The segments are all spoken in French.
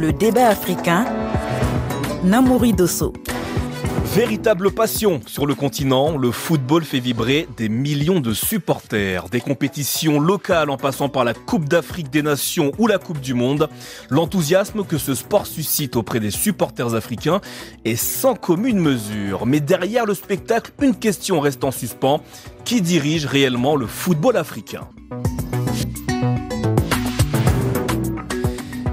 le débat africain, Namouri Dosso. Véritable passion sur le continent, le football fait vibrer des millions de supporters. Des compétitions locales en passant par la Coupe d'Afrique des Nations ou la Coupe du Monde. L'enthousiasme que ce sport suscite auprès des supporters africains est sans commune mesure. Mais derrière le spectacle, une question reste en suspens. Qui dirige réellement le football africain ?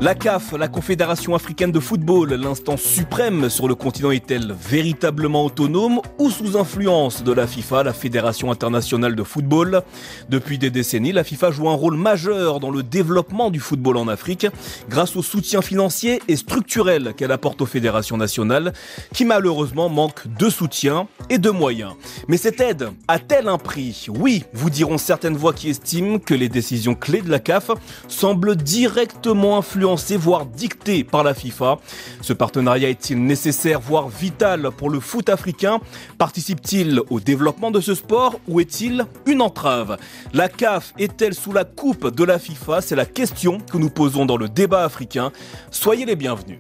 La CAF, la Confédération africaine de football, l'instance suprême sur le continent, est-elle véritablement autonome ou sous influence de la FIFA, la Fédération internationale de football ? Depuis des décennies, la FIFA joue un rôle majeur dans le développement du football en Afrique grâce au soutien financier et structurel qu'elle apporte aux fédérations nationales qui malheureusement manquent de soutien et de moyens. Mais cette aide a-t-elle un prix ? Oui, vous diront certaines voix qui estiment que les décisions clés de la CAF semblent directement influencer voire dicté par la FIFA. Ce partenariat est-il nécessaire, voire vital pour le foot africain ? Participe-t-il au développement de ce sport ou est-il une entrave ? La CAF est-elle sous la coupe de la FIFA ? C'est la question que nous posons dans le débat africain. Soyez les bienvenus.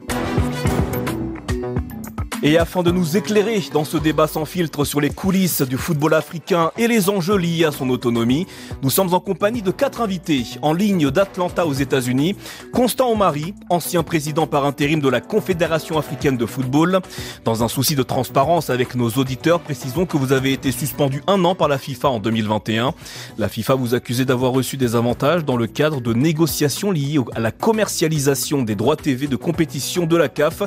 Et afin de nous éclairer dans ce débat sans filtre sur les coulisses du football africain et les enjeux liés à son autonomie, nous sommes en compagnie de 4 invités en ligne d'Atlanta aux États-Unis. Constant Omari, ancien président par intérim de la Confédération africaine de football. Dans un souci de transparence avec nos auditeurs, précisons que vous avez été suspendu 1 an par la FIFA en 2021. La FIFA vous accusait d'avoir reçu des avantages dans le cadre de négociations liées à la commercialisation des droits TV de compétition de la CAF.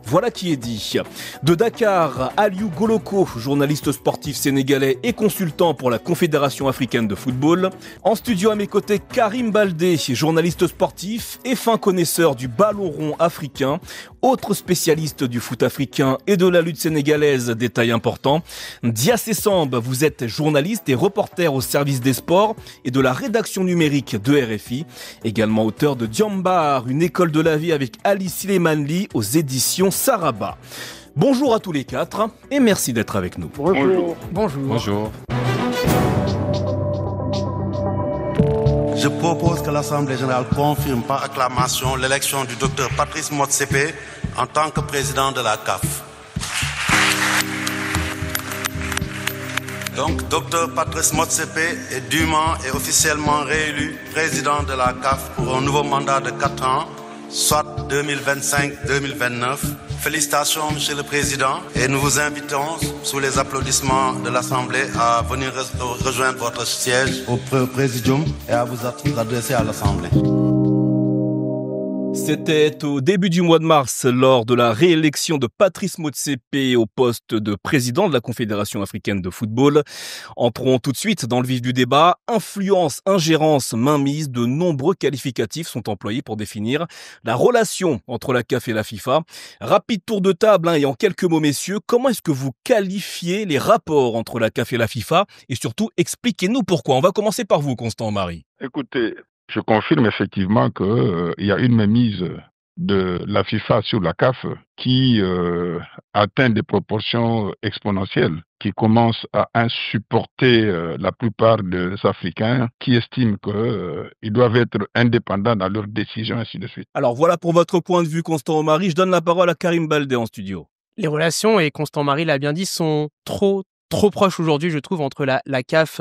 Voilà qui est dit. De Dakar, Aliou Goloko, journaliste sportif sénégalais et consultant pour la Confédération africaine de football. En studio à mes côtés, Karim Baldé, journaliste sportif et fin connaisseur du ballon rond africain, autre spécialiste du foot africain et de la lutte sénégalaise, détail important. Diassé Samb, vous êtes journaliste et reporter au service des sports et de la rédaction numérique de RFI, également auteur de Diambar, une école de la vie avec Ali Silemanli aux éditions Saraba. Bonjour à tous les 4 et merci d'être avec nous. Bonjour. Bonjour. Bonjour. Je propose que l'Assemblée générale confirme par acclamation l'élection du Dr Patrice Motsepe en tant que président de la CAF. Donc, Dr Patrice Motsepe est dûment et officiellement réélu président de la CAF pour un nouveau mandat de 4 ans, soit 2025-2029. Félicitations, Monsieur le Président, et nous vous invitons, sous les applaudissements de l'Assemblée, à venir rejoindre votre siège au Présidium et à vous adresser à l'Assemblée. C'était au début du mois de mars, lors de la réélection de Patrice Motsepe au poste de président de la Confédération africaine de football. Entrons tout de suite dans le vif du débat. Influence, ingérence, mainmise, de nombreux qualificatifs sont employés pour définir la relation entre la CAF et la FIFA. Rapide tour de table et en quelques mots, messieurs, comment est-ce que vous qualifiez les rapports entre la CAF et la FIFA ? Et surtout, expliquez-nous pourquoi. On va commencer par vous, Constant Omari. Écoutez, je confirme effectivement qu'il y a une mainmise de la FIFA sur la CAF qui atteint des proportions exponentielles, qui commence à insupporter la plupart des Africains qui estiment qu'ils doivent être indépendants dans leurs décisions, ainsi de suite. Alors voilà pour votre point de vue, Constant Omari. Je donne la parole à Karim Baldé en studio. Les relations, et Constant Omari l'a bien dit, sont trop proches aujourd'hui, je trouve, entre la CAF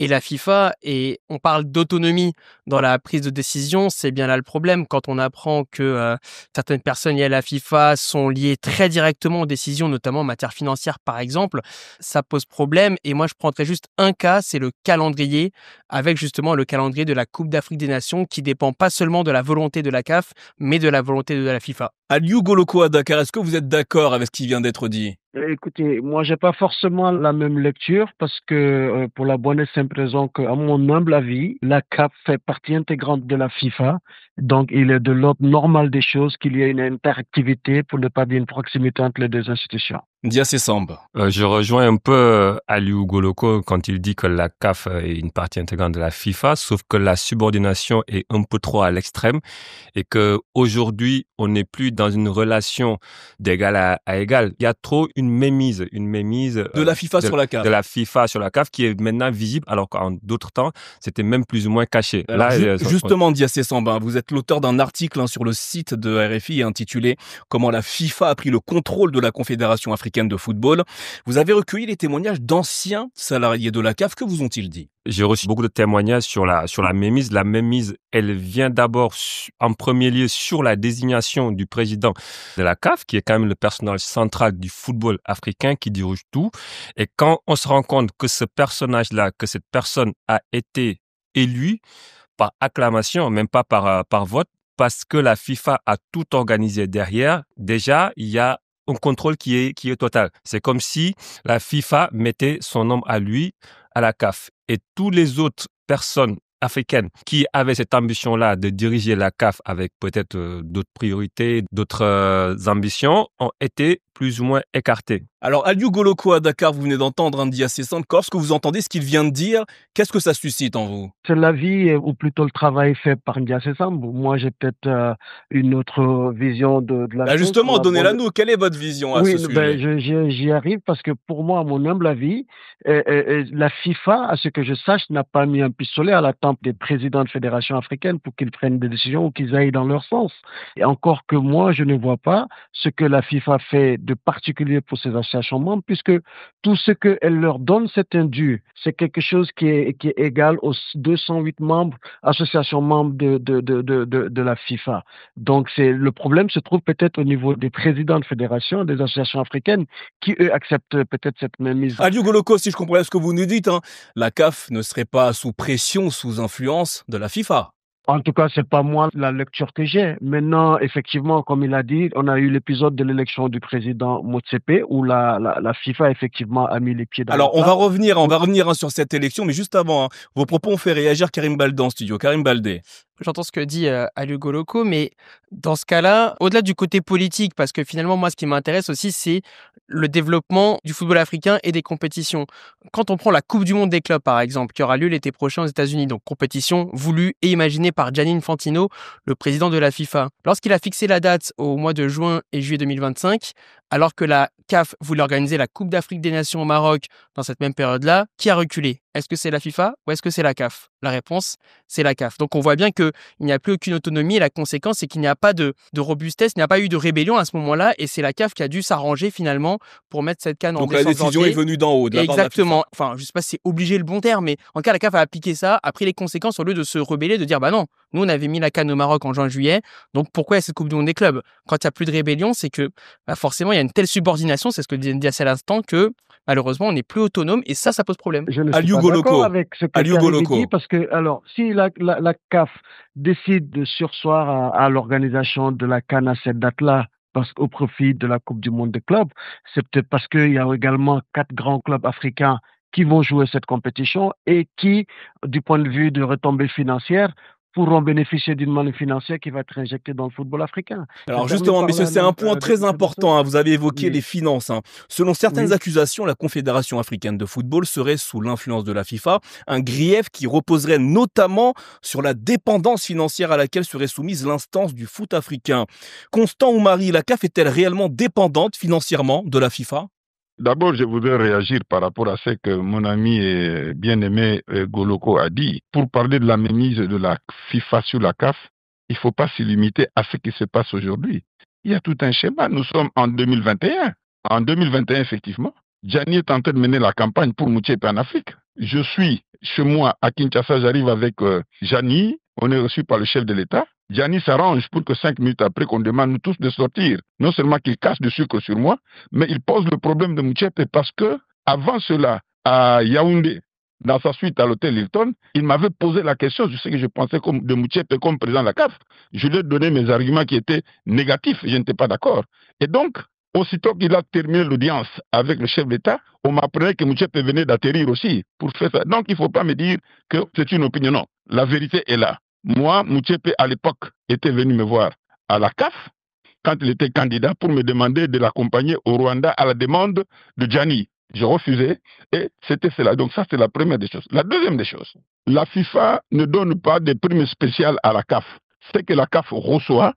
et la FIFA, et on parle d'autonomie dans la prise de décision. C'est bien là le problème. Quand on apprend que certaines personnes liées à la FIFA sont liées très directement aux décisions, notamment en matière financière par exemple, ça pose problème. Et moi je prendrais juste un cas, c'est le calendrier, avec justement le calendrier de la Coupe d'Afrique des Nations qui dépend pas seulement de la volonté de la CAF, mais de la volonté de la FIFA. Aliou Goloko à Dakar, est-ce que vous êtes d'accord avec ce qui vient d'être dit ? Écoutez, moi j'ai pas forcément la même lecture parce que pour la bonne et simple raison qu'à mon humble avis, la CAF fait partie intégrante de la FIFA. Donc il est de l'ordre normal des choses qu'il y ait une interactivité, pour ne pas dire une proximité entre les deux institutions. Diassé Samb. Je rejoins un peu Aliou Goloko quand il dit que la CAF est une partie intégrante de la FIFA, sauf que la subordination est un peu trop à l'extrême et que aujourd'hui on n'est plus dans dans une relation d'égal à égal. Il y a trop une mémise De la FIFA sur la CAF. De la FIFA sur la CAF qui est maintenant visible, alors qu'en d'autres temps, c'était même plus ou moins caché. Alors, justement, Diassé Samba, vous êtes l'auteur d'un article sur le site de RFI intitulé « Comment la FIFA a pris le contrôle de la Confédération africaine de football ». Vous avez recueilli les témoignages d'anciens salariés de la CAF. Que vous ont-ils dit ? J'ai reçu beaucoup de témoignages sur la mainmise. La mainmise, elle vient d'abord en premier lieu sur la désignation du président de la CAF, qui est quand même le personnage central du football africain qui dirige tout. Et quand on se rend compte que ce personnage-là, que cette personne a été élue par acclamation, même pas par vote, parce que la FIFA a tout organisé derrière, déjà, il y a un contrôle qui est total. C'est comme si la FIFA mettait son nom à lui, à la CAF. Et tous les autres personnes africaines qui avaient cette ambition-là de diriger la CAF avec peut-être d'autres priorités, d'autres ambitions, ont été plus ou moins écartés. Alors, Aliou Goloko à Dakar, vous venez d'entendre Diassé Samba. Lorsque vous entendez ce qu'il vient de dire, qu'est-ce que ça suscite en vous ? C'est l'avis ou plutôt le travail fait par Diassé Samba. Moi, j'ai peut-être une autre vision de la chose. Justement, donnez-la nous. Quelle est votre vision à ce sujet ? J'y arrive parce que pour moi, à mon humble avis, la FIFA, à ce que je sache, n'a pas mis un pistolet à la tempe des présidents de fédérations africaines pour qu'ils prennent des décisions ou qu'ils aillent dans leur sens. Et encore que moi, je ne vois pas ce que la FIFA fait de particulier pour ses associations membres, puisque tout ce qu'elle leur donne, c'est un dû. C'est quelque chose qui est égal aux 208 membres, associations membres de la FIFA. Donc, le problème se trouve peut-être au niveau des présidents de fédérations, des associations africaines, qui, eux, acceptent peut-être cette même mise. Aliou Goloko, si je comprends bien ce que vous nous dites, la CAF ne serait pas sous pression, sous influence de la FIFA. En tout cas, c'est pas moi la lecture que j'ai. Maintenant, effectivement, comme il a dit, on a eu l'épisode de l'élection du président Motsepe où la FIFA effectivement a mis les pieds dans Alors, le plat. on va revenir sur cette élection, mais juste avant, vos propos ont fait réagir Karim Baldé en studio. Karim Baldé. J'entends ce que dit Aliou Goloko, mais dans ce cas-là, au-delà du côté politique, parce que finalement, moi, ce qui m'intéresse aussi, c'est le développement du football africain et des compétitions. Quand on prend la Coupe du Monde des clubs, par exemple, qui aura lieu l'été prochain aux États-Unis, donc compétition voulue et imaginée par Gianni Infantino, le président de la FIFA. Lorsqu'il a fixé la date au mois de juin et juillet 2025, alors que la CAF voulait organiser la Coupe d'Afrique des Nations au Maroc dans cette même période-là, qui a reculé ? Est-ce que c'est la FIFA ou est-ce que c'est la CAF ? La réponse, c'est la CAF. Donc on voit bien qu'il n'y a plus aucune autonomie et la conséquence, c'est qu'il n'y a pas de robustesse, il n'y a pas eu de rébellion à ce moment-là et c'est la CAF qui a dû s'arranger finalement pour mettre cette canne en décembre. Donc la décision est venue d'en haut, de la part de la FIFA. Exactement. Enfin, je ne sais pas si c'est obligé le bon terme, mais en tout cas, la CAF a appliqué ça, a pris les conséquences au lieu de se rebeller, de dire bah non, nous on avait mis la canne au Maroc en juin-juillet, donc pourquoi il y a cette Coupe du Monde des clubs ? Quand il n'y a plus de rébellion, c'est que forcément il y a une telle subordination, c'est ce que disait à l'instant, que malheureusement on n'est plus autonome et ça pose problème. Je ne suis pas d'accord avec ce que Karim dit parce que alors si la CAF décide de surseoir à l'organisation de la CAN à cette date-là, parce qu'au profit de la Coupe du Monde des clubs, c'est peut-être parce qu'il y a également 4 grands clubs africains qui vont jouer cette compétition et qui, du point de vue de retombées financières, pourront bénéficier d'une manne financière qui va être injectée dans le football africain. Alors justement, messieurs, c'est un point très important. Vous avez évoqué les finances. Selon certaines accusations, la Confédération africaine de football serait sous l'influence de la FIFA, un grief qui reposerait notamment sur la dépendance financière à laquelle serait soumise l'instance du foot africain. Constant Oumari, la CAF est-elle réellement dépendante financièrement de la FIFA ? D'abord, je voudrais réagir par rapport à ce que mon ami et bien-aimé Goloko a dit. Pour parler de la mainmise de la FIFA sur la CAF, il ne faut pas se limiter à ce qui se passe aujourd'hui. Il y a tout un schéma. Nous sommes en 2021. En 2021, effectivement, Gianni est en train de mener la campagne pour Motsepe en Afrique. Je suis chez moi à Kinshasa, j'arrive avec Gianni. On est reçu par le chef de l'État. Gianni s'arrange pour que 5 minutes après qu'on demande nous tous de sortir. Non seulement qu'il casse du sucre sur moi, mais il pose le problème de Motsepe parce que, avant cela, à Yaoundé, dans sa suite à l'hôtel Hilton, il m'avait posé la question, je sais que je pensais de Motsepe comme président de la CAF. Je lui ai donné mes arguments qui étaient négatifs, je n'étais pas d'accord. Et donc, aussitôt qu'il a terminé l'audience avec le chef d'État, on m'apprenait que Motsepe venait d'atterrir aussi pour faire ça. Donc, il ne faut pas me dire que c'est une opinion. Non, la vérité est là. Moi, Motsepe, à l'époque, était venu me voir à la CAF quand il était candidat pour me demander de l'accompagner au Rwanda à la demande de Gianni. J'ai refusé et c'était cela. Donc ça, c'est la première des choses. La deuxième des choses, la FIFA ne donne pas de primes spéciales à la CAF. Ce que la CAF reçoit,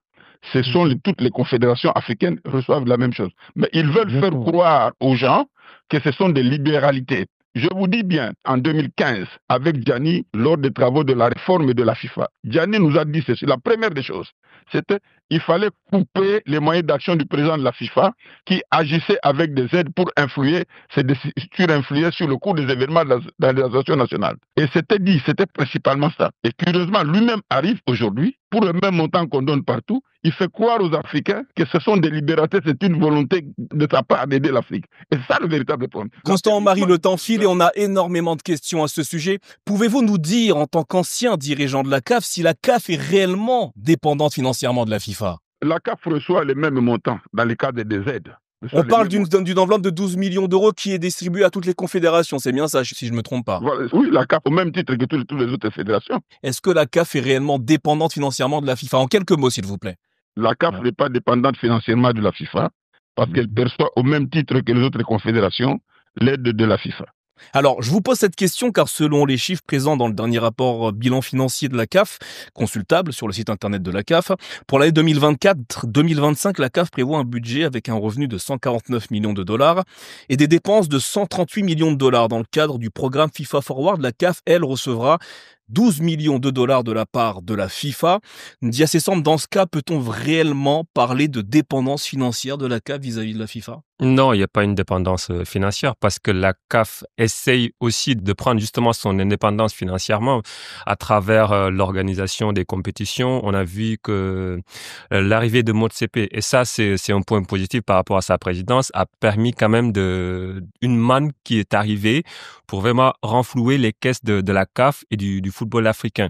toutes les confédérations africaines reçoivent la même chose. Mais ils veulent faire croire aux gens que ce sont des libéralités. Je vous dis bien, en 2015, avec Gianni, lors des travaux de la réforme de la FIFA, Gianni nous a dit ceci. La première des choses, c'était qu'il fallait couper les moyens d'action du président de la FIFA qui agissait avec des aides pour influer, influer sur le cours des événements dans les associations nationales. Et c'était principalement ça. Et curieusement, lui-même arrive aujourd'hui, pour le même montant qu'on donne partout, il fait croire aux Africains que ce sont des libérateurs, c'est une volonté de sa part d'aider l'Afrique. Et c'est ça le véritable problème. Constant-Henri, le temps file et on a énormément de questions à ce sujet. Pouvez-vous nous dire, en tant qu'ancien dirigeant de la CAF, si la CAF est réellement dépendante financièrement de la FIFA? La CAF reçoit les mêmes montants dans le cadre des aides. On parle d'une enveloppe de 12 millions d'euros qui est distribuée à toutes les confédérations. C'est bien ça, si je ne me trompe pas. Voilà. Oui, la CAF, au même titre que toutes les autres fédérations. Est-ce que la CAF est réellement dépendante financièrement de la FIFA? En quelques mots, s'il vous plaît. La CAF n'est pas dépendante financièrement de la FIFA parce qu'elle perçoit au même titre que les autres confédérations l'aide de la FIFA. Alors, je vous pose cette question car selon les chiffres présents dans le dernier rapport bilan financier de la CAF, consultable sur le site internet de la CAF, pour l'année 2024-2025, la CAF prévoit un budget avec un revenu de 149 millions de dollars et des dépenses de 138 millions de dollars. Dans le cadre du programme FIFA Forward, la CAF, elle, recevra 12 millions de dollars de la part de la FIFA. Ndiassé Samb, dans ce cas, peut-on réellement parler de dépendance financière de la CAF vis-à-vis de la FIFA? Non, il n'y a pas une dépendance financière parce que la CAF essaye aussi de prendre justement son indépendance financièrement à travers l'organisation des compétitions. On a vu que l'arrivée de Motsepe, et ça c'est un point positif par rapport à sa présidence, a permis quand même une manne qui est arrivée pour vraiment renflouer les caisses de la CAF et du football africain.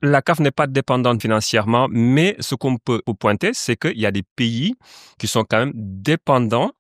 La CAF n'est pas dépendante financièrement, mais ce qu'on peut pointer, c'est qu'il y a des pays qui sont quand même dépendants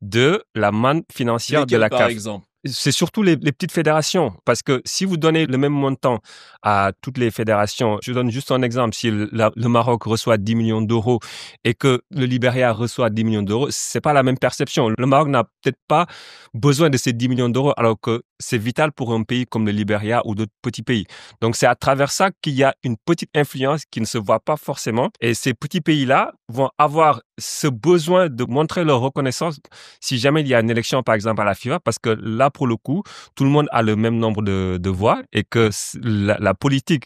de la manne financière de la CAF. Par exemple? C'est surtout les petites fédérations, parce que si vous donnez le même montant à toutes les fédérations, je donne juste un exemple, si le Maroc reçoit 10 millions d'euros et que le Libéria reçoit 10 millions d'euros, c'est pas la même perception. Le Maroc n'a peut-être pas besoin de ces 10 millions d'euros, alors que c'est vital pour un pays comme le Libéria ou d'autres petits pays. Donc c'est à travers ça qu'il y a une petite influence qui ne se voit pas forcément, et ces petits pays-là vont avoir ce besoin de montrer leur reconnaissance si jamais il y a une élection, par exemple, à la FIFA, parce que là, pour le coup, tout le monde a le même nombre de voix et que la politique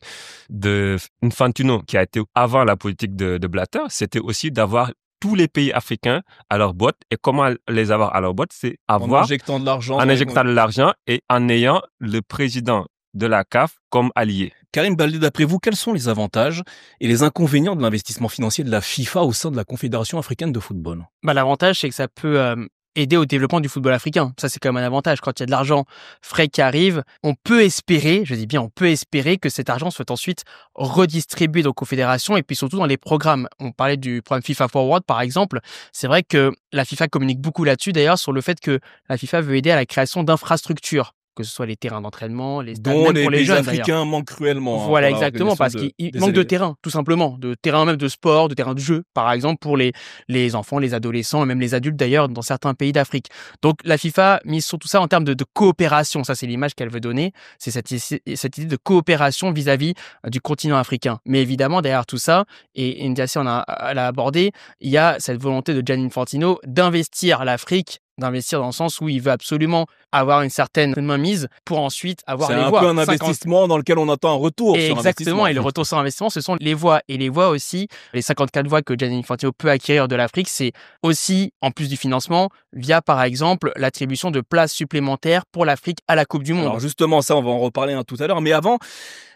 de Infantino, qui a été avant la politique de Blatter, c'était aussi d'avoir tous les pays africains à leur boîte. Et comment les avoir à leur boîte? C'est avoir... En injectant de l'argent. En injectant de l'argent et en ayant le président de la CAF comme allié. Karim Baldé, d'après vous, quels sont les avantages et les inconvénients de l'investissement financier de la FIFA au sein de la Confédération africaine de football? L'avantage, c'est que ça peut aider au développement du football africain. Ça, c'est quand même un avantage. Quand il y a de l'argent frais qui arrive, on peut espérer, je dis bien on peut espérer que cet argent soit ensuite redistribué aux confédérations et puis surtout dans les programmes. On parlait du programme FIFA Forward, par exemple. C'est vrai que la FIFA communique beaucoup là-dessus, d'ailleurs, sur le fait que la FIFA veut aider à la création d'infrastructures, que ce soit les terrains d'entraînement, les stades, dont même les pour les pays jeunes, africains manquent cruellement. Voilà, exactement, parce qu'il manque de terrain, tout simplement, de terrain même de sport, de terrain de jeu, par exemple, pour les enfants, les adolescents et même les adultes d'ailleurs dans certains pays d'Afrique. Donc la FIFA mise sur tout ça en termes de coopération, ça c'est l'image qu'elle veut donner, c'est cette idée de coopération vis-à-vis du continent africain. Mais évidemment, derrière tout ça, et Ndiassé l'a abordé, il y a cette volonté de Gianni Infantino d'investir l'Afrique, d'investir dans le sens où il veut absolument avoir une certaine mainmise pour ensuite avoir les voix. C'est un peu un investissement dans lequel on attend un retour sur investissement. Exactement, et le retour sur investissement, ce sont les voix. Et les voix aussi, les 54 voix que Gianni Infantino peut acquérir de l'Afrique, c'est aussi, en plus du financement, via par exemple l'attribution de places supplémentaires pour l'Afrique à la Coupe du Monde. Alors justement, ça on va en reparler tout à l'heure, mais avant...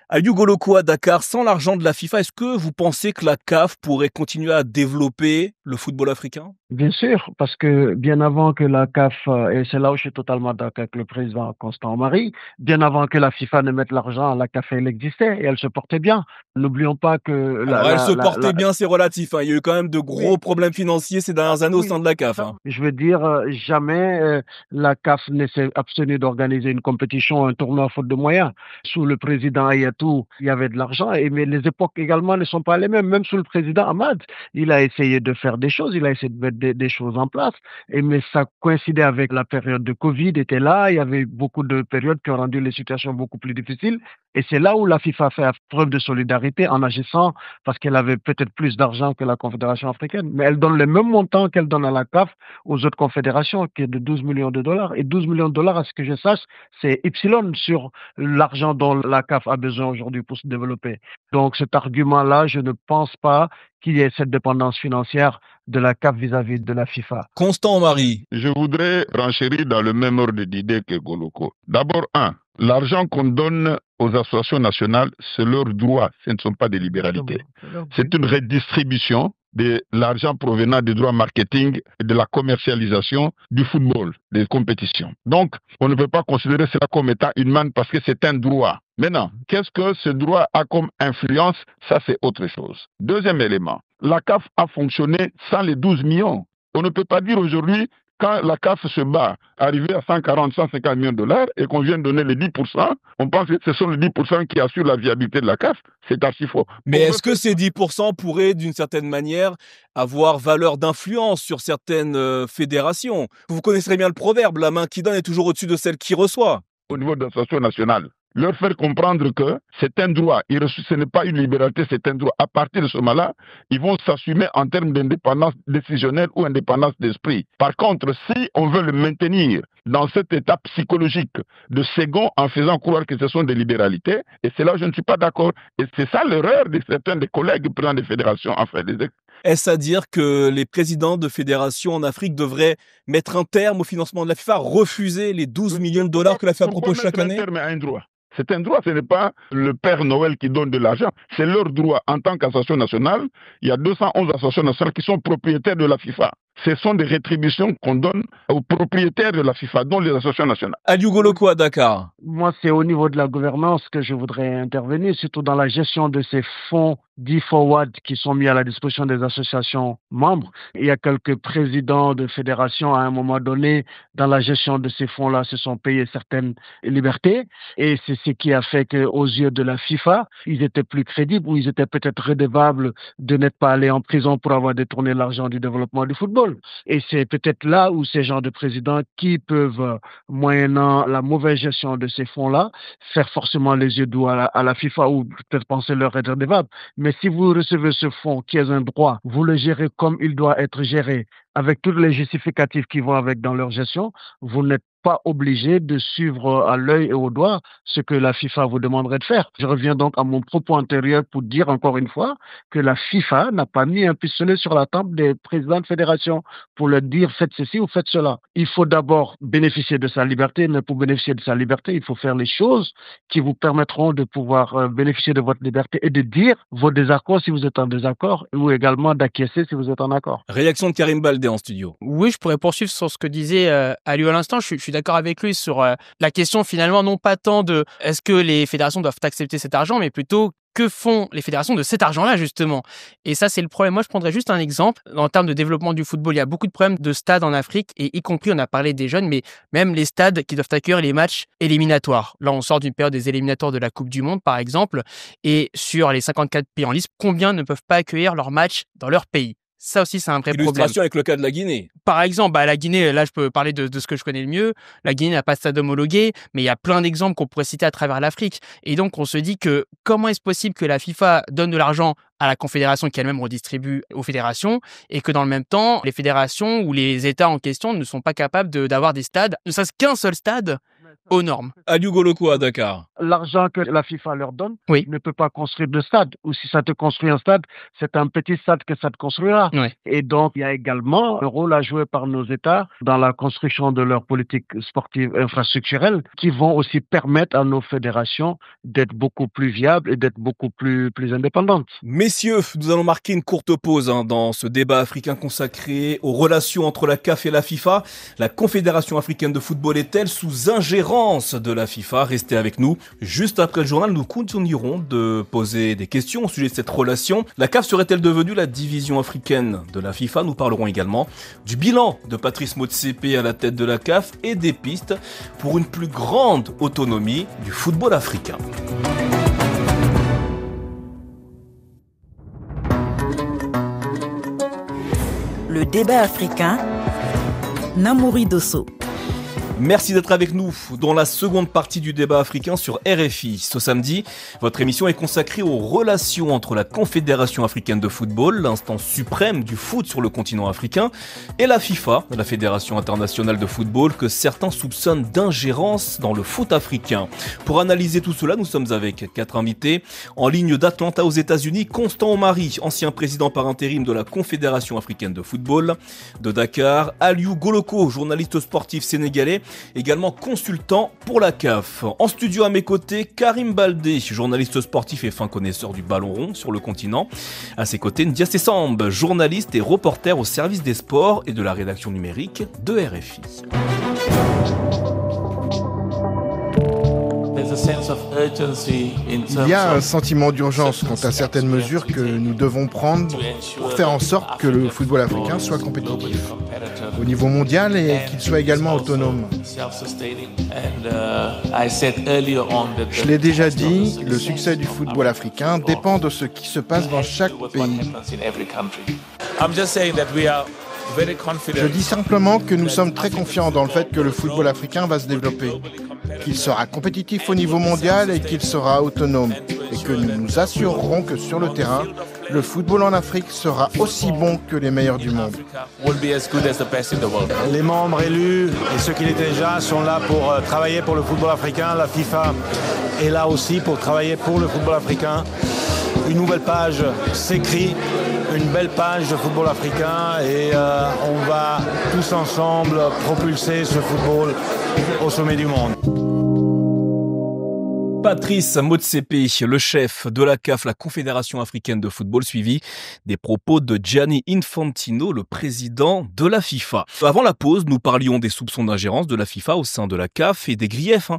Aliou Goloko à Dakar, sans l'argent de la FIFA, est-ce que vous pensez que la CAF pourrait continuer à développer le football africain? Bien sûr, parce que bien avant que la CAF, et c'est là où je suis totalement d'accord avec le président Constant-Henri, bien avant que la FIFA ne mette l'argent, la CAF, elle existait et elle se portait bien. N'oublions pas que... elle se portait bien, c'est relatif. Il y a eu quand même de gros problèmes financiers ces dernières années au sein de la CAF. Je veux dire, jamais la CAF ne s'est abstenue d'organiser une compétition, un tournoi faute de moyens. Sous le président Ayatou, il y avait de l'argent, mais les époques également ne sont pas les mêmes. Même sous le président Ahmad, il a essayé de faire des choses, il a essayé de mettre des choses en place, mais ça coïncidait avec la période de Covid, était là, il y avait beaucoup de périodes qui ont rendu les situations beaucoup plus difficiles, Et c'est là où la FIFA fait preuve de solidarité en agissant parce qu'elle avait peut-être plus d'argent que la Confédération africaine. Mais elle donne le même montant qu'elle donne à la CAF aux autres confédérations, qui est de 12 millions de dollars. Et 12 millions de dollars, à ce que je sache, c'est Epsilon sur l'argent dont la CAF a besoin aujourd'hui pour se développer. Donc cet argument-là, je ne pense pas qu'il y ait cette dépendance financière de la CAF vis-à-vis de la FIFA. Constant Marie. Je voudrais renchérir dans le même ordre d'idées que Goloko. D'abord, l'argent qu'on donne aux associations nationales, c'est leur droit, ce ne sont pas des libéralités. C'est une redistribution de l'argent provenant des droits marketing et de la commercialisation du football, des compétitions. Donc, on ne peut pas considérer cela comme étant une manne parce que c'est un droit. Maintenant, qu'est-ce que ce droit a comme influence? Ça, c'est autre chose. Deuxième élément, la CAF a fonctionné sans les 12 millions. On ne peut pas dire aujourd'hui, quand la CAF se bat, arriver à 140, 150 millions de dollars et qu'on vient donner les 10%, on pense que ce sont les 10% qui assurent la viabilité de la CAF. C'est archi faux. Mais est-ce que ces 10% pourraient, d'une certaine manière, avoir valeur d'influence sur certaines fédérations? Vous connaisserez bien le proverbe, la main qui donne est toujours au-dessus de celle qui reçoit. Au niveau de l'association nationale, leur faire comprendre que c'est un droit, ce n'est pas une libéralité, c'est un droit. À partir de ce moment-là, ils vont s'assumer en termes d'indépendance décisionnelle ou indépendance d'esprit. Par contre, si on veut le maintenir dans cet état psychologique de second en faisant croire que ce sont des libéralités, et c'est là où je ne suis pas d'accord. Et c'est ça l'erreur de certains des collègues présidents des fédérations, enfin des Est-ce à dire que les présidents de fédérations en Afrique devraient mettre un terme au financement de la FIFA, refuser les 12 millions de dollars que la FIFA propose chaque année? C'est un droit, ce n'est pas le Père Noël qui donne de l'argent, c'est leur droit. En tant qu'association nationale, il y a 211 associations nationales qui sont propriétaires de la FIFA. Ce sont des rétributions qu'on donne aux propriétaires de la FIFA, dont les associations nationales. Aliou Goloko à Dakar. Moi, c'est au niveau de la gouvernance que je voudrais intervenir, surtout dans la gestion de ces fonds dits forward qui sont mis à la disposition des associations membres. Il y a quelques présidents de fédérations à un moment donné, dans la gestion de ces fonds-là, se sont payés certaines libertés. Et c'est ce qui a fait qu'aux yeux de la FIFA, ils étaient plus crédibles ou ils étaient peut-être redevables de n'être pas allés en prison pour avoir détourné l'argent du développement du football. Et c'est peut-être là où ces genres de présidents qui peuvent, moyennant la mauvaise gestion de ces fonds-là, faire forcément les yeux doux à la FIFA ou peut-être penser leur être redevable. Mais si vous recevez ce fonds qui est un droit, vous le gérez comme il doit être géré, avec tous les justificatifs qui vont avec dans leur gestion, vous n'êtes pas obligé de suivre à l'œil et au doigt ce que la FIFA vous demanderait de faire. Je reviens donc à mon propos antérieur pour dire encore une fois que la FIFA n'a pas mis un pistolet sur la tempe des présidents de fédération pour leur dire faites ceci ou faites cela. Il faut d'abord bénéficier de sa liberté, mais pour bénéficier de sa liberté, il faut faire les choses qui vous permettront de pouvoir bénéficier de votre liberté et de dire vos désaccords si vous êtes en désaccord ou également d'acquiescer si vous êtes en accord. Réaction de Karim Baldé en studio. Oui, je pourrais poursuivre sur ce que disait Aliou à l'instant. Je suis d'accord avec lui sur la question finalement non pas tant de est-ce que les fédérations doivent accepter cet argent, mais plutôt que font les fédérations de cet argent-là, justement. Et ça, c'est le problème. Moi, je prendrais juste un exemple. En termes de développement du football, il y a beaucoup de problèmes de stades en Afrique, et y compris, on a parlé des jeunes, mais même les stades qui doivent accueillir les matchs éliminatoires. Là, on sort d'une période des éliminatoires de la Coupe du Monde, par exemple, et sur les 54 pays en liste, combien ne peuvent pas accueillir leurs matchs dans leur pays? Ça aussi, c'est un vrai problème. Illustration avec le cas de la Guinée. Par exemple, la Guinée, là, je peux parler de ce que je connais le mieux. La Guinée n'a pas de stade homologué, mais il y a plein d'exemples qu'on pourrait citer à travers l'Afrique. Et donc, on se dit que comment est-ce possible que la FIFA donne de l'argent à la confédération qui elle-même redistribue aux fédérations et que dans le même temps, les fédérations ou les États en question ne sont pas capables d'avoir des stades, ne serait-ce qu'un seul stade aux normes. Aliou Goloko à Dakar. L'argent que la FIFA leur donne ne peut pas construire de stade. Ou si ça te construit un stade, c'est un petit stade que ça te construira. Oui. Et donc, il y a également un rôle à jouer par nos États dans la construction de leur politique sportive infrastructurelle qui vont aussi permettre à nos fédérations d'être beaucoup plus viables et d'être beaucoup plus indépendantes. Messieurs, nous allons marquer une courte pause dans ce débat africain consacré aux relations entre la CAF et la FIFA. La Confédération africaine de football est-elle sous ingérence de la FIFA? Restez avec nous. Juste après le journal, nous continuerons de poser des questions au sujet de cette relation. La CAF serait-elle devenue la division africaine de la FIFA? Nous parlerons également du bilan de Patrice Motsepe à la tête de la CAF et des pistes pour une plus grande autonomie du football africain. Le débat africain, Namouri Dosso. Merci d'être avec nous dans la seconde partie du débat africain sur RFI. Ce samedi, votre émission est consacrée aux relations entre la Confédération africaine de football, l'instance suprême du foot sur le continent africain, et la FIFA, la Fédération internationale de football, que certains soupçonnent d'ingérence dans le foot africain. Pour analyser tout cela, nous sommes avec 4 invités. En ligne d'Atlanta aux États-Unis, Constant Omari, ancien président par intérim de la Confédération africaine de football. De Dakar, Aliou Goloko, journaliste sportif sénégalais, également consultant pour la CAF. En studio à mes côtés, Karim Baldé, journaliste sportif et fin connaisseur du ballon rond sur le continent. À ses côtés, Ndiassé Samb, journaliste et reporter au service des sports et de la rédaction numérique de RFI. Il y a un sentiment d'urgence quant à certaines mesures que nous devons prendre pour faire en sorte que le football africain soit compétitif au niveau mondial et qu'il soit également autonome. Je l'ai déjà dit, le succès du football africain dépend de ce qui se passe dans chaque pays. Je dis simplement que nous sommes très confiants dans le fait que le football africain va se développer, qu'il sera compétitif au niveau mondial et qu'il sera autonome, et que nous nous assurerons que sur le terrain, le football en Afrique sera aussi bon que les meilleurs du monde. Les membres élus et ceux qui l'étaient déjà sont là pour travailler pour le football africain. La FIFA est là aussi pour travailler pour le football africain. Une nouvelle page s'écrit, une belle page de football africain et on va tous ensemble propulser ce football au sommet du monde. Patrice Motsepe, le chef de la CAF, la Confédération africaine de football, suivi des propos de Gianni Infantino, le président de la FIFA. Avant la pause, nous parlions des soupçons d'ingérence de la FIFA au sein de la CAF et des griefs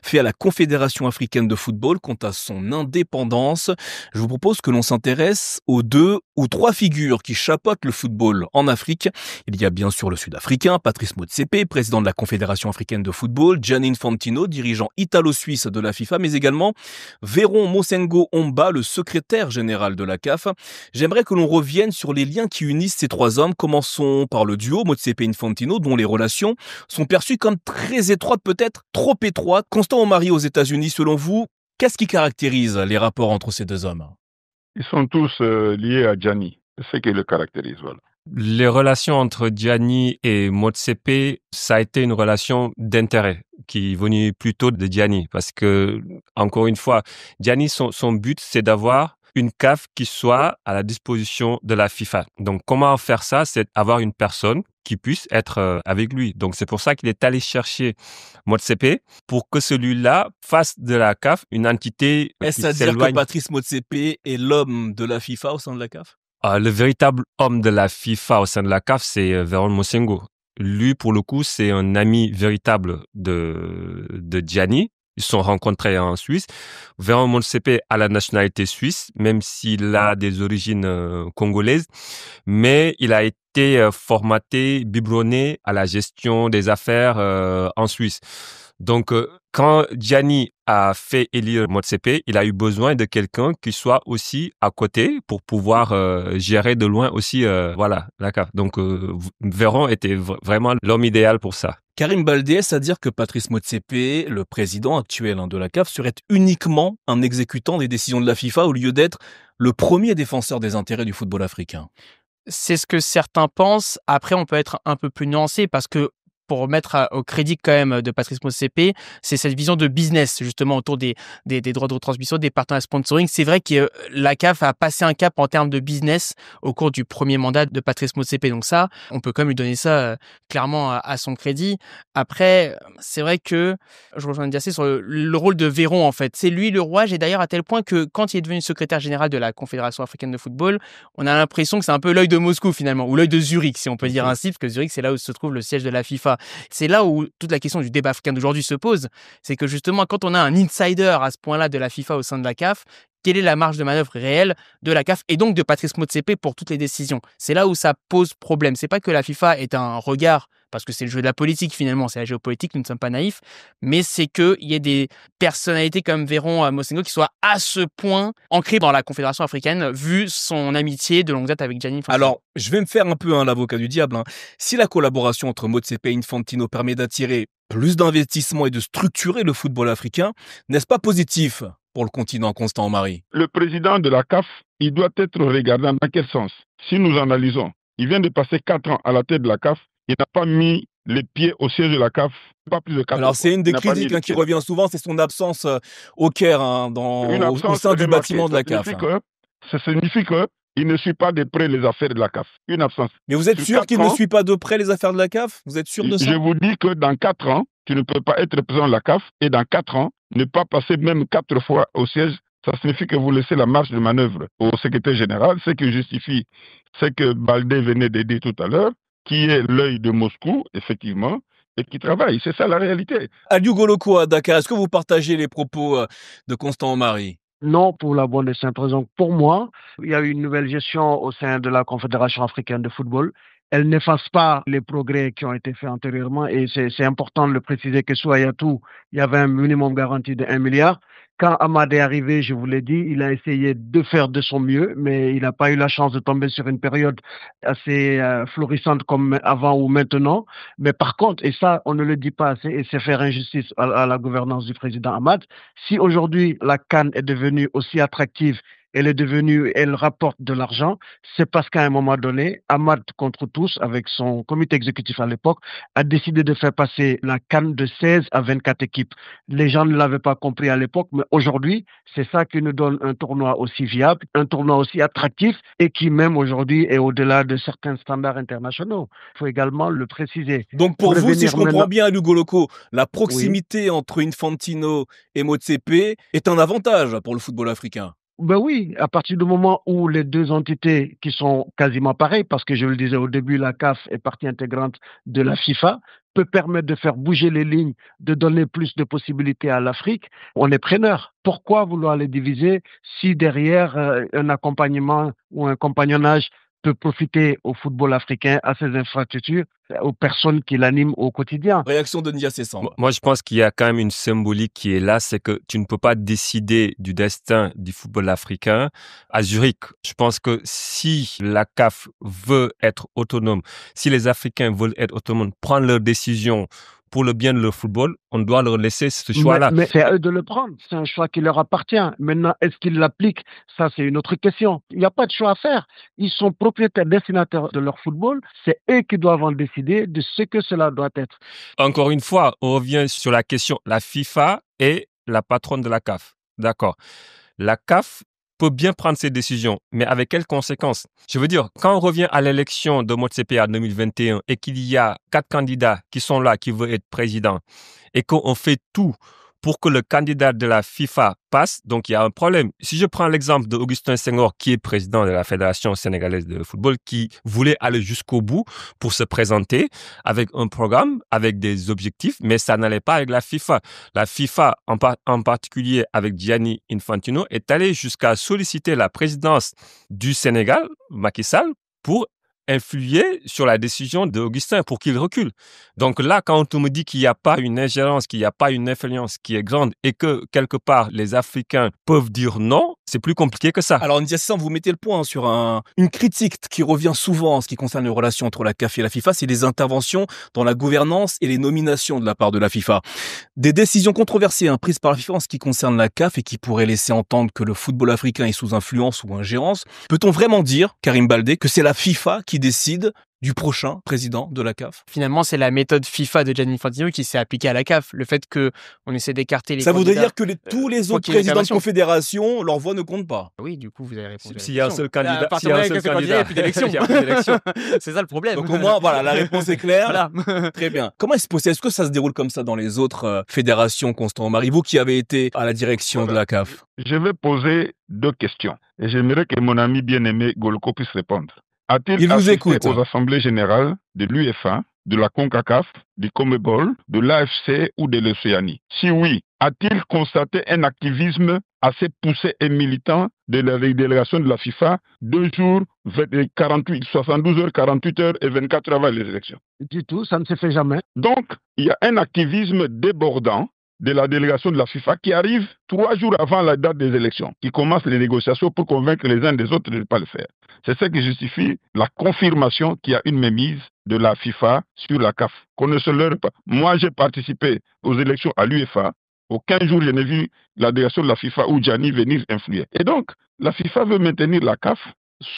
faits à la Confédération africaine de football quant à son indépendance. Je vous propose que l'on s'intéresse aux 2 ou 3 figures qui chapeautent le football en Afrique. Il y a bien sûr le Sud-Africain, Patrice Motsepe, président de la Confédération africaine de football, Gianni Infantino, dirigeant italo-suisse de la FIFA, mais également Véron Mosengo Omba, le secrétaire général de la CAF. J'aimerais que l'on revienne sur les liens qui unissent ces 3 hommes. Commençons par le duo Motsepe-Infantino, dont les relations sont perçues comme très étroites, peut-être trop étroites. Constant Omari aux États-Unis, selon vous, qu'est-ce qui caractérise les rapports entre ces 2 hommes ? Ils sont tous liés à Gianni. C'est ce qui le caractérise, voilà. Les relations entre Gianni et Motsepe, ça a été une relation d'intérêt qui est venue plutôt de Gianni parce que, encore une fois, Gianni, son but, c'est d'avoir une CAF qui soit à la disposition de la FIFA. Donc, comment faire ça? C'est avoir une personne qui puisse être avec lui. Donc, c'est pour ça qu'il est allé chercher Motsepe pour que celui-là fasse de la CAF une entité Est-ce à dire que Patrice Motsepe est l'homme de la FIFA au sein de la CAF? Le véritable homme de la FIFA au sein de la CAF, c'est Véron Mosengo. Lui, pour le coup, c'est un ami véritable de Gianni. Ils se sont rencontrés en Suisse. Véron Motsepe a la nationalité suisse, même s'il a des origines congolaises. Mais il a été formaté, biberonné à la gestion des affaires en Suisse. Donc, quand Gianni a fait élire Motsepe, il a eu besoin de quelqu'un qui soit aussi à côté pour pouvoir gérer de loin aussi la CAF. Donc, Véron était vraiment l'homme idéal pour ça. Karim Baldé, est-ce à dire que Patrice Motsepe, le président actuel de la CAF, serait uniquement un exécutant des décisions de la FIFA au lieu d'être le premier défenseur des intérêts du football africain? C'est ce que certains pensent. Après, on peut être un peu plus nuancé parce que pour mettre au crédit quand même de Patrice Motsepe, c'est cette vision de business justement autour des droits de retransmission, des partenaires sponsoring. C'est vrai que la CAF a passé un cap en termes de business au cours du premier mandat de Patrice Motsepe. Donc ça, on peut quand même lui donner ça clairement à son crédit. Après, c'est vrai que je rejoins Ndiassé sur le rôle de Véron en fait. C'est lui le rouage et d'ailleurs à tel point que quand il est devenu secrétaire général de la Confédération africaine de football, on a l'impression que c'est un peu l'œil de Moscou finalement, ou l'œil de Zurich si on peut dire ainsi, parce que Zurich c'est là où se trouve le siège de la FIFA. C'est là où toute la question du débat africain d'aujourd'hui se pose. C'est que justement, quand on a un insider à ce point-là de la FIFA au sein de la CAF, quelle est la marge de manœuvre réelle de la CAF et donc de Patrice Motsepe pour toutes les décisions? C'est là où ça pose problème. C'est pas que la FIFA ait un regard parce que c'est le jeu de la politique finalement, c'est la géopolitique, nous ne sommes pas naïfs, mais c'est qu'il y ait des personnalités comme Véron Mosengo qui soient à ce point ancrées dans la Confédération africaine, vu son amitié de longue date avec Gianni Infantino. Alors, je vais me faire un peu l'avocat du diable. Si la collaboration entre Motsepe et Infantino permet d'attirer plus d'investissements et de structurer le football africain, n'est-ce pas positif pour le continent, Constant Marie? Le président de la CAF, il doit être regardé dans quel sens? Si nous analysons, il vient de passer 4 ans à la tête de la CAF, il n'a pas mis les pieds au siège de la CAF, pas plus de 4 ans. Alors, c'est une des critiques qui revient souvent, c'est son absence au Caire, au sein du bâtiment de la CAF. Ça signifie qu'il ne suit pas de près les affaires de la CAF. Une absence. Mais vous êtes sûr qu'il ne suit pas de près les affaires de la CAF? Vous êtes sûr de ça? Je vous dis que dans 4 ans, tu ne peux pas être président de la CAF et dans 4 ans, ne pas passer même 4 fois au siège. Ça signifie que vous laissez la marge de manœuvre au secrétaire général, ce qui justifie ce que Baldé venait de dire tout à l'heure, qui est l'œil de Moscou, effectivement, et qui travaille. C'est ça la réalité. Aliou Goloko à Dakar, est-ce que vous partagez les propos de Constant Marie? Non, pour la bonne et simple raison. Pour moi, il y a eu une nouvelle gestion au sein de la Confédération africaine de football. Elle n'efface pas les progrès qui ont été faits antérieurement et c'est important de le préciser que sous Hayatou, il y avait un minimum garanti de 1 milliard. Quand Ahmad est arrivé, je vous l'ai dit, il a essayé de faire de son mieux, mais il n'a pas eu la chance de tomber sur une période assez florissante comme avant ou maintenant. Mais par contre, et ça, on ne le dit pas assez, et c'est faire injustice à la gouvernance du président Ahmad, si aujourd'hui la CAN est devenue aussi attractive, elle rapporte de l'argent, c'est parce qu'à un moment donné, Ahmad contre tous, avec son comité exécutif à l'époque, a décidé de faire passer la CAN de 16 à 24 équipes. Les gens ne l'avaient pas compris à l'époque, mais aujourd'hui, c'est ça qui nous donne un tournoi aussi viable, un tournoi aussi attractif et qui même aujourd'hui est au-delà de certains standards internationaux. Il faut également le préciser. Donc pour vous, si je comprends bien, Aliou Goloko, la proximité entre Infantino et Motsepe est un avantage pour le football africain. Ben oui, à partir du moment où les deux entités qui sont quasiment pareilles, parce que je le disais au début, la CAF est partie intégrante de la FIFA, peut permettre de faire bouger les lignes, de donner plus de possibilités à l'Afrique, on est preneur. Pourquoi vouloir les diviser si derrière un accompagnement ou un compagnonnage peut profiter au football africain, à ses infrastructures, aux personnes qui l'animent au quotidien. Réaction de Nia Cessan. Moi, je pense qu'il y a quand même une symbolique qui est là, c'est que tu ne peux pas décider du destin du football africain à Zurich. Je pense que si la CAF veut être autonome, si les Africains veulent être autonomes, prendre leurs décisions pour le bien de leur football, on doit leur laisser ce choix-là. Mais c'est à eux de le prendre. C'est un choix qui leur appartient. Maintenant, est-ce qu'ils l'appliquent? Ça, c'est une autre question. Il n'y a pas de choix à faire. Ils sont propriétaires, destinataires de leur football. C'est eux qui doivent en décider de ce que cela doit être. Encore une fois, on revient sur la question. La FIFA est la patronne de la CAF. D'accord. La CAF peut bien prendre ses décisions, mais avec quelles conséquences? Je veux dire, quand on revient à l'élection de Motsepe en 2021 et qu'il y a 4 candidats qui sont là, qui veulent être président, et qu'on fait tout pour que le candidat de la FIFA passe, donc il y a un problème. Si je prends l'exemple d'Augustin Senghor, qui est président de la Fédération sénégalaise de football, qui voulait aller jusqu'au bout pour se présenter avec un programme, avec des objectifs, mais ça n'allait pas avec la FIFA. La FIFA, en particulier avec Gianni Infantino, est allée jusqu'à solliciter la présidence du Sénégal, Macky Sall, pour influer sur la décision d'Augustin pour qu'il recule. Donc là, quand on me dit qu'il n'y a pas une ingérence, qu'il n'y a pas une influence qui est grande et que quelque part les Africains peuvent dire non, c'est plus compliqué que ça. Alors Nia Cessan, vous mettez le point sur une critique qui revient souvent en ce qui concerne les relations entre la CAF et la FIFA, c'est les interventions dans la gouvernance et les nominations de la part de la FIFA. Des décisions controversées prises par la FIFA en ce qui concerne la CAF et qui pourraient laisser entendre que le football africain est sous influence ou ingérence. Peut-on vraiment dire, Karim Baldé, que c'est la FIFA qui décide du prochain président de la CAF? Finalement, c'est la méthode FIFA de Gianni Infantino qui s'est appliquée à la CAF. Le fait qu'on essaie d'écarter les Ça candidats, voudrait dire que tous les autres présidents de confédération, leur voix ne compte pas. Oui, du coup, vous avez répondu. S'il y a un seul candidat, il n'y a plus d'élection. C'est ça le problème. Donc au moins, voilà, la réponse est claire. Voilà. Très bien. Comment est-ce possible? Est-ce que ça se déroule comme ça dans les autres fédérations, Constant Marie, vous qui avez été à la direction de la CAF? Je vais poser 2 questions et j'aimerais que mon ami bien-aimé Goloko puisse répondre. A-t-il assisté aux assemblées générales de l'UEFA, de la CONCACAF, du CONMEBOL, de l'AFC ou de l'Océanie? Si oui, a-t-il constaté un activisme assez poussé et militant de la délégation de la FIFA 2 jours, 72 heures, 48 heures et 24 heures avant les élections. Du tout, ça ne se fait jamais. Donc, il y a un activisme débordant de la délégation de la FIFA qui arrive 3 jours avant la date des élections, qui commence les négociations pour convaincre les uns des autres de ne pas le faire. C'est ce qui justifie la confirmation qu'il y a une mainmise de la FIFA sur la CAF, qu'on ne se leurre pas. Moi, j'ai participé aux élections à l'UEFA. Aucun jour, je n'ai vu la délégation de la FIFA ou Gianni venir influer. Et donc, la FIFA veut maintenir la CAF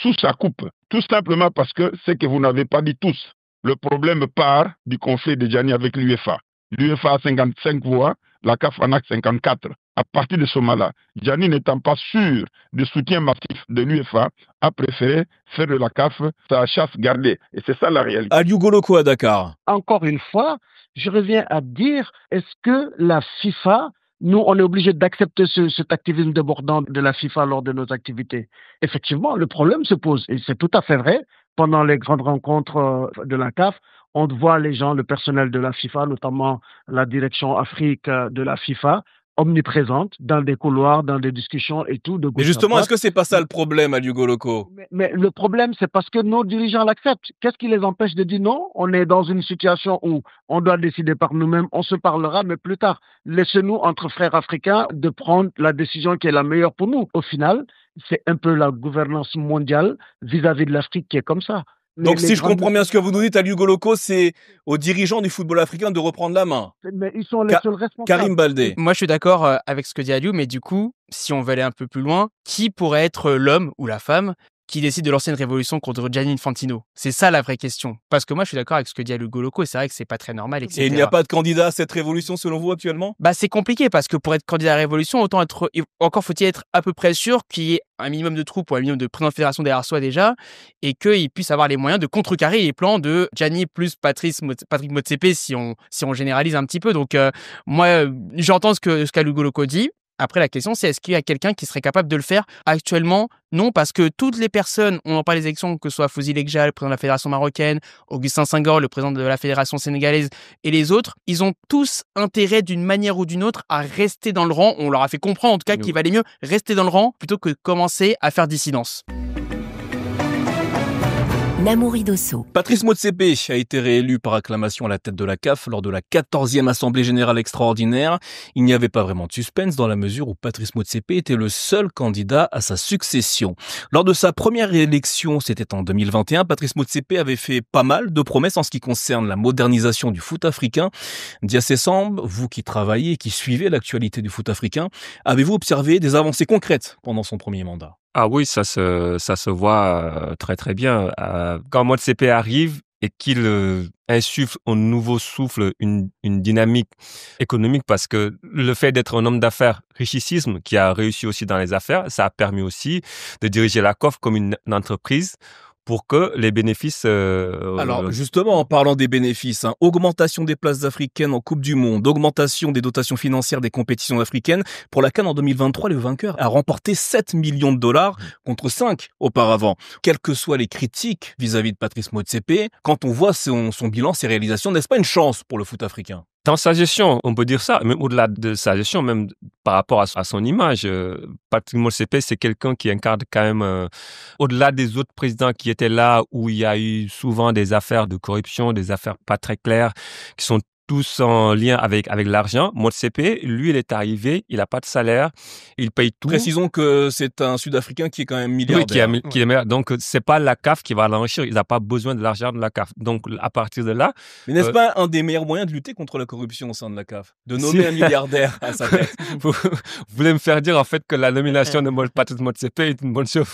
sous sa coupe, tout simplement parce que c'est que vous n'avez pas dit tous. Le problème part du conflit de Gianni avec l'UEFA. L'UEFA a 55 voix, la CAF en a 54. À partir de ce moment-là, Gianni n'étant pas sûr du soutien massif de l'UEFA, a préféré faire de la CAF sa chasse gardée. Et c'est ça la réalité. Aliou Goloko à Dakar. Encore une fois, je reviens à dire, est-ce que la FIFA, nous, on est obligé d'accepter cet activisme débordant de la FIFA lors de nos activités? Effectivement, le problème se pose, et c'est tout à fait vrai. Pendant les grandes rencontres de la CAF, on voit les gens, le personnel de la FIFA, notamment la direction Afrique de la FIFA, omniprésente dans des couloirs, dans des discussions et tout. Mais justement, est-ce que c'est pas ça le problème, Aliou Goloko? Mais le problème, c'est parce que nos dirigeants l'acceptent. Qu'est-ce qui les empêche de dire non? On est dans une situation où on doit décider par nous-mêmes, on se parlera, mais plus tard. Laissez-nous, entre frères africains, de prendre la décision qui est la meilleure pour nous. Au final, c'est un peu la gouvernance mondiale vis-à-vis de l'Afrique qui est comme ça. Donc, si je comprends bien ce que vous nous dites, Aliou Goloko, c'est aux dirigeants du football africain de reprendre la main. Mais ils sont les seuls responsables. Karim Baldé. Moi, je suis d'accord avec ce que dit Aliou, mais du coup, si on veut aller un peu plus loin, qui pourrait être l'homme ou la femme qui décide de lancer une révolution contre Gianni Infantino? C'est ça la vraie question. Parce que moi, je suis d'accord avec ce que dit Aliou Goloko, et c'est vrai que c'est pas très normal, etc. Et il n'y a pas de candidat à cette révolution selon vous actuellement? Bah, c'est compliqué parce que pour être candidat à la révolution, encore faut-il être à peu sûr qu'il y ait un minimum de troupes ou un minimum de présidents de fédération derrière soi déjà, et qu'il puisse avoir les moyens de contrecarrer les plans de Gianni plus Patrick Motsepe si on généralise un petit peu. Donc, moi, j'entends ce qu'Aliou Goloko dit. Après, la question, c'est est-ce qu'il y a quelqu'un qui serait capable de le faire actuellement? Non, parce que toutes les personnes, on en parle des élections, que ce soit Fouzi Lekjal, le président de la fédération marocaine, Augustin Senghor, le président de la fédération sénégalaise, et les autres, ils ont tous intérêt d'une manière ou d'une autre à rester dans le rang. On leur a fait comprendre en tout cas qu'il valait mieux rester dans le rang plutôt que commencer à faire dissidence. Namouri Dosso. Patrice Motsepe a été réélu par acclamation à la tête de la CAF lors de la 14e Assemblée Générale Extraordinaire. Il n'y avait pas vraiment de suspense dans la mesure où Patrice Motsepe était le seul candidat à sa succession. Lors de sa première réélection, c'était en 2021, Patrice Motsepe avait fait pas mal de promesses en ce qui concerne la modernisation du foot africain. Diassé Samb, vous qui travaillez et qui suivez l'actualité du foot africain, avez-vous observé des avancées concrètes pendant son premier mandat? Ah oui, ça se voit très très bien. Quand Motsepe arrive et qu'il insuffle un nouveau souffle, une dynamique économique, parce que le fait d'être un homme d'affaires richissime qui a réussi aussi dans les affaires, ça a permis aussi de diriger la CAF comme une entreprise pour que les bénéfices... Alors justement, en parlant des bénéfices, augmentation des places africaines en Coupe du Monde, augmentation des dotations financières des compétitions africaines. Pour la CAN en 2023, le vainqueur a remporté 7 millions de dollars contre 5 auparavant. Quelles que soient les critiques vis-à-vis de Patrice Motsepe, quand on voit son bilan, ses réalisations, n'est-ce pas une chance pour le foot africain? Dans sa gestion, on peut dire ça, même au-delà de sa gestion, même par rapport à son image, Patrice Motsepe, c'est quelqu'un qui incarne quand même, au-delà des autres présidents qui étaient là, où il y a eu souvent des affaires de corruption, des affaires pas très claires, qui sont tous en lien avec l'argent. Motsepe, lui, il est arrivé, il n'a pas de salaire, il paye tout. Précisons que c'est un Sud-Africain qui est quand même milliardaire. Oui, qui est milliardaire. Donc, c'est pas la CAF qui va l'enrichir. Il n'a pas besoin de l'argent de la CAF. Donc, à partir de là... Mais n'est-ce pas un des meilleurs moyens de lutter contre la corruption au sein de la CAF? De nommer un milliardaire à sa tête. Vous voulez me faire dire, en fait, que la nomination de Patrice Motsepe est une bonne chose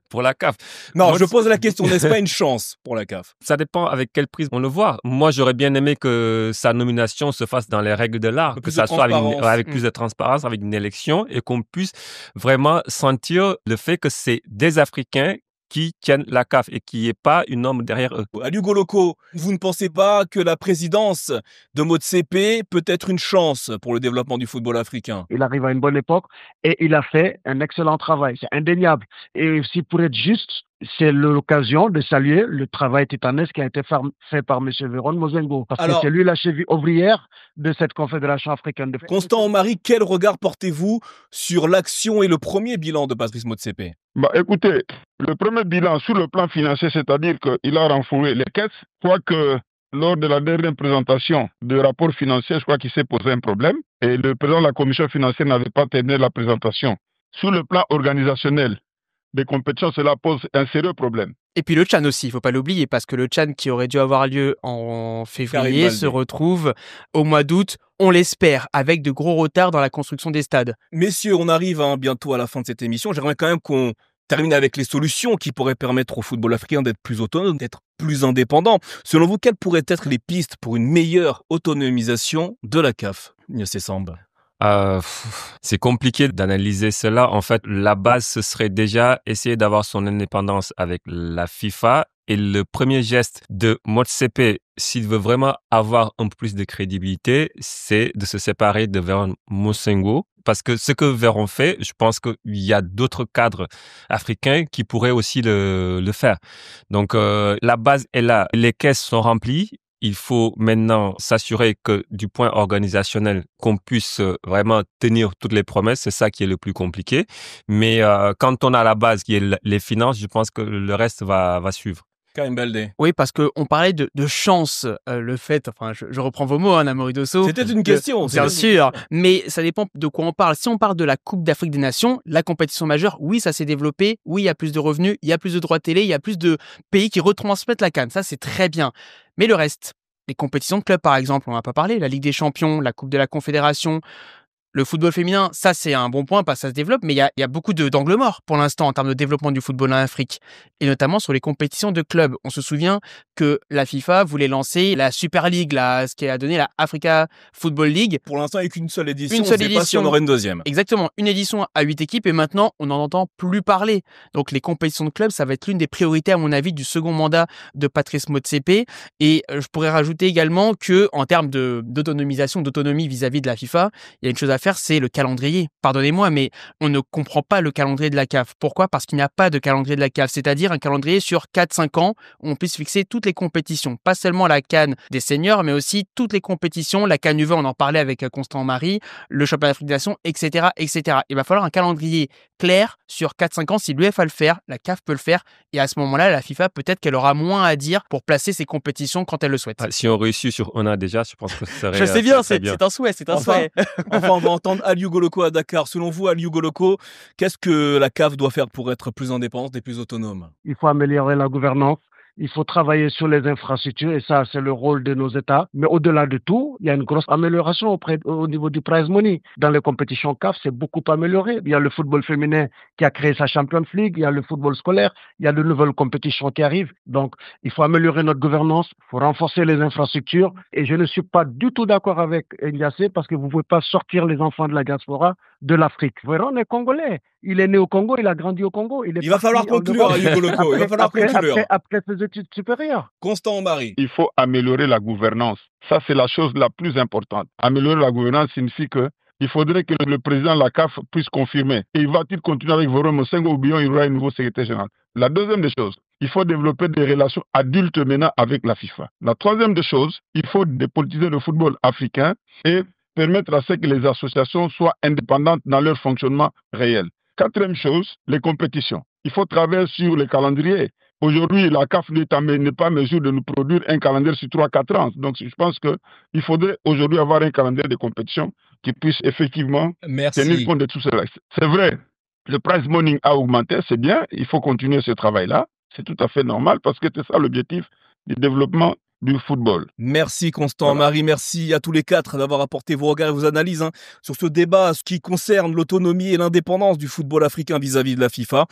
pour la CAF. Non, je pose la question, n'est-ce pas une chance pour la CAF? Ça dépend avec quelle prise on le voit. Moi, j'aurais bien aimé que sa nomination se fasse dans les règles de l'art, que ça soit avec plus de transparence, avec une élection, et qu'on puisse vraiment sentir le fait que c'est des Africains qui tiennent la CAF et qu'il n'y ait pas une norme derrière eux. Aliou Goloko, vous ne pensez pas que la présidence de Motsepe peut être une chance pour le développement du football africain? Il arrive à une bonne époque et il a fait un excellent travail, c'est indéniable. Et aussi pour être juste, c'est l'occasion de saluer le travail titanesque qui a été fait par M. Véron Mozengo. Parce que c'est lui la cheville ouvrière de cette confédération africaine de football. Constant Omari, quel regard portez-vous sur l'action et le premier bilan de Patrice Motsepe? Écoutez, le premier bilan sur le plan financier, c'est-à-dire qu'il a renfloué les caisses, quoique lors de la dernière présentation du rapport financier, je crois qu'il s'est posé un problème et le président de la commission financière n'avait pas terminé la présentation. Sur le plan organisationnel des compétitions, cela pose un sérieux problème. Et puis le Tchad aussi, il ne faut pas l'oublier, parce que le Tchad qui aurait dû avoir lieu en février se retrouve au mois d'août, on l'espère, avec de gros retards dans la construction des stades. Messieurs, on arrive bientôt à la fin de cette émission. J'aimerais quand même qu'on termine avec les solutions qui pourraient permettre au football africain d'être plus autonome, d'être plus indépendant. Selon vous, quelles pourraient être les pistes pour une meilleure autonomisation de la CAF? Niasse Samba. C'est compliqué d'analyser cela. En fait, la base, ce serait déjà essayer d'avoir son indépendance avec la FIFA. Et le premier geste de Motsepe, s'il veut vraiment avoir un peu plus de crédibilité, c'est de se séparer de Véron Mozengo. Parce que ce que Véron fait, je pense qu'il y a d'autres cadres africains qui pourraient aussi le faire. Donc, la base est là. Les caisses sont remplies. Il faut maintenant s'assurer que du point organisationnel, qu'on puisse vraiment tenir toutes les promesses. C'est ça qui est le plus compliqué. Mais quand on a la base qui est les finances, je pense que le reste va suivre. Karim Baldé. Oui, parce qu'on parlait de chance, le fait, enfin, je reprends vos mots, Namori Dosso. C'était une question. Bien sûr, mais ça dépend de quoi on parle. Si on parle de la Coupe d'Afrique des Nations, la compétition majeure, oui, ça s'est développé, oui, il y a plus de revenus, il y a plus de droits télé, il y a plus de pays qui retransmettent la CAN, ça c'est très bien. Mais le reste, les compétitions de clubs par exemple, on n'a pas parlé, la Ligue des Champions, la Coupe de la Confédération, le football féminin, ça c'est un bon point parce que ça se développe, mais il y a beaucoup d'angles morts pour l'instant en termes de développement du football en Afrique, et notamment sur les compétitions de clubs. On se souvient que la FIFA voulait lancer la Super League, ce qui a donné la Africa Football League. Pour l'instant, avec une seule édition, on ne sait pas si on aurait une deuxième. Exactement, une édition à 8 équipes et maintenant on n'en entend plus parler. Donc les compétitions de clubs, ça va être l'une des priorités à mon avis du second mandat de Patrice Motsepe, et je pourrais rajouter également que en termes d'autonomisation, d'autonomie vis-à-vis de la FIFA, il y a une chose à faire, c'est le calendrier. Pardonnez-moi, mais on ne comprend pas le calendrier de la CAF. Pourquoi? Parce qu'il n'y a pas de calendrier de la CAF, c'est-à-dire un calendrier sur 4-5 ans où on puisse fixer toutes les compétitions. Pas seulement la CAN des seniors, mais aussi toutes les compétitions, la CAN U20, on en parlait avec Constant Marie, le championnat d'Afrique des Nations, etc., etc. Il va falloir un calendrier clair sur 4-5 ans. Si l'UEFA le faire, la CAF peut le faire, et à ce moment-là, la FIFA, peut-être qu'elle aura moins à dire pour placer ses compétitions quand elle le souhaite. Si on réussit sur ONA déjà, je pense que ça serait... Je sais bien, c'est un souhait, c'est un souhait. Enfin, on va entendre Aliou Goloko à Dakar. Selon vous, Aliou Goloko, qu'est-ce que la CAF doit faire pour être plus indépendante et plus autonome? Il faut améliorer la gouvernance. Il faut travailler sur les infrastructures et ça, c'est le rôle de nos États. Mais au-delà de tout, il y a une grosse amélioration au niveau du prize money. Dans les compétitions CAF, c'est beaucoup amélioré. Il y a le football féminin qui a créé sa Champions League, il y a le football scolaire, il y a de nouvelles compétitions qui arrivent. Donc, il faut améliorer notre gouvernance, il faut renforcer les infrastructures. Et je ne suis pas du tout d'accord avec Ndiassé parce que vous ne pouvez pas sortir les enfants de la diaspora de l'Afrique. Véron est congolais. Il est né au Congo, il a grandi au Congo. Il va falloir conclure, Aliou Goloko. Il va falloir conclure. Après ses études supérieures. Constant Omari. Il faut améliorer la gouvernance. Ça, c'est la chose la plus importante. Améliorer la gouvernance signifie que il faudrait que le président de la CAF puisse confirmer. Et va-t-il continuer avec Véron Mozengo ou bien il y aura un nouveau secrétaire général? La deuxième des choses, il faut développer des relations adultes maintenant avec la FIFA. La troisième des choses, il faut dépolitiser le football africain et permettre à ce que les associations soient indépendantes dans leur fonctionnement réel. Quatrième chose, les compétitions. Il faut travailler sur les calendriers. Aujourd'hui, la CAF n'est pas en mesure de nous produire un calendrier sur 3-4 ans. Donc, je pense qu'il faudrait aujourd'hui avoir un calendrier de compétition qui puisse effectivement tenir compte de tout cela. C'est vrai, le prize money a augmenté, c'est bien. Il faut continuer ce travail-là. C'est tout à fait normal parce que c'est ça l'objectif du développement du football. Merci Constant Marie, merci à tous les quatre d'avoir apporté vos regards et vos analyses sur ce débat qui concerne l'autonomie et l'indépendance du football africain vis-à-vis de la FIFA.